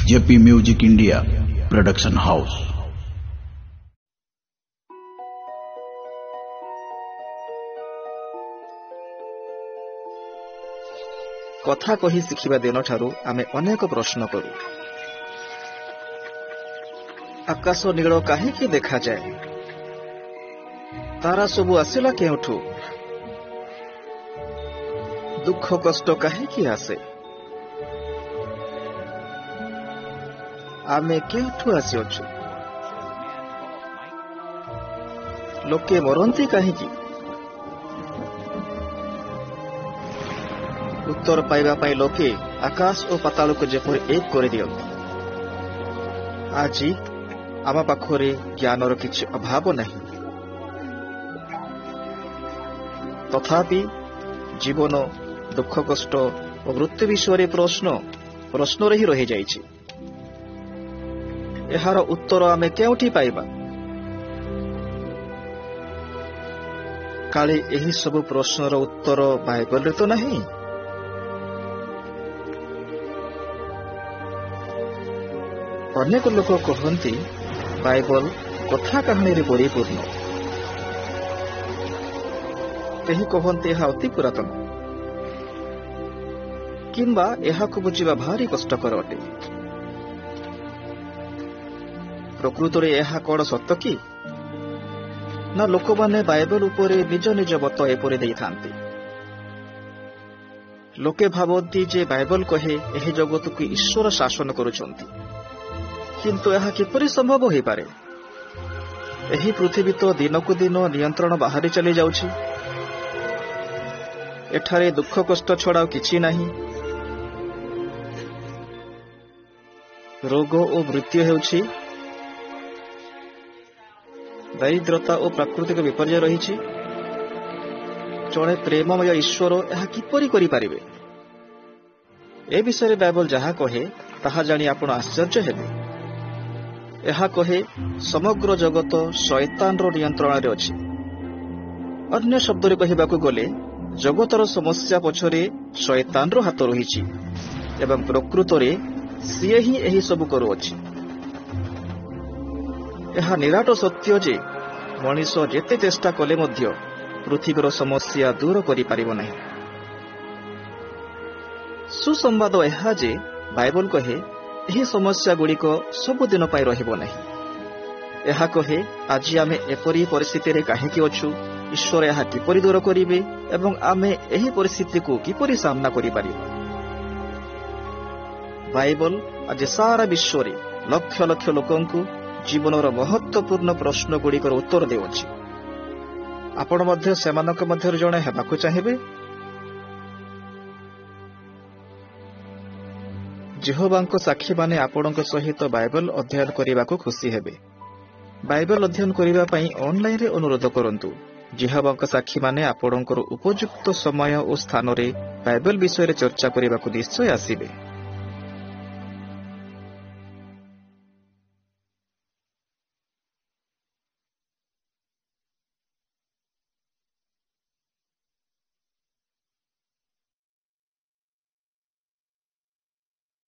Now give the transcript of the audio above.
JP music India production house. कथा कही शिखिबा दिन ठारू आमे अनेक प्रश्न करू। आकाश नील काहेकि देखा जाए, तारा सबु आसिला केउठू, दुख कष्ट काहेकि आसे, आमे केउठू आसिअछु, लोके मरंती काहेकि। उत्तर पाइबा पाई लोके आकाश और पाताल को जेपरि एक कर दियंती। आज आम पाखरे ज्ञानर किछि अभाव नहीं, तथापि जीवन दुख कष्ट और मृत्यु विषय प्रश्न ही रही जाइछि। एहार उत्तर आमे केउठी पाइबा? काले एही सब प्रश्नर उत्तर बाइबल तो नहीं। अनेक लोक कहती बाइबल कथा कहानी रे परिपूर्ण, केही कहते यह अति पुरातन किंबा यहाकु बुझिबा भारी कष्टकर अटे। प्रकृत रे यह कौन सत्य कि ना लोक माने बाइबल उपरे निज निज मत एपरि देई थांती। लोके भावती जे बाइबल कहे एही जगत को ईश्वर शासन करुछंती, किंतु यह किपरि संभव हो पारे? एही पृथ्वी तो दिन को दिन नियंत्रण बाहरी चली जाउछि। एठारे दुख कष्ट छड़ा किछि नाही। रोग और मृत्यु हेउछि, दारिद्रता और प्राकृतिक विपर्य रहिछि। जड़े प्रेममय ईश्वर यह किपरि करि पारिबे? ए विषय बाइबल जहा कहे ताहा जानि आपण आश्चर्य हेबे। यह कहे समग्र जगत शैतान रो नियंत्रण रे अछि। अन्य शब्द रे कहिबाकू गले जगतर समस्या पछरे शैतान रो हाथ रहिछि एवं प्रकृत रे सिए ही एही सब करूअछि। यह निराट सत्य जे मनीष जेते चेष्टा कले मध्य पृथ्वीर समस्या दूर करि पारिबो नाही। सुसंवाद यह जे बाइबल कहे यही समस्या गुड़िक सबुदिन पाई रहिबो नहीं। यह कहे आज आमे एपरी परिस्थिति रे काहेकि अछु, ईश्वर यह किपरि दूर करिवे एवं आमे एही परिस्थिति को किपरि सामना करि पारिबा। बाइबल आज सारा विश्व रे लक्ष लक्ष लोकंकु जीवनर महत्वपूर्ण प्रश्न गुड़िकर उत्तर देउछि। आपण मध्य सेमानक मध्य जणे हेबाकू चाहिबे? जेहोवांको साक्षी माने आपणक सहित बाइबल अध्ययन करने खुशी हेबे। बाइबल अध्ययन करने ऑनलाइन रे अनुरोध करंतु। जेहोवांको साक्षी माने आपणकर उपयुक्त समय और स्थान रे बाइबल विषय रे चर्चा करने निश्चय आसिबे।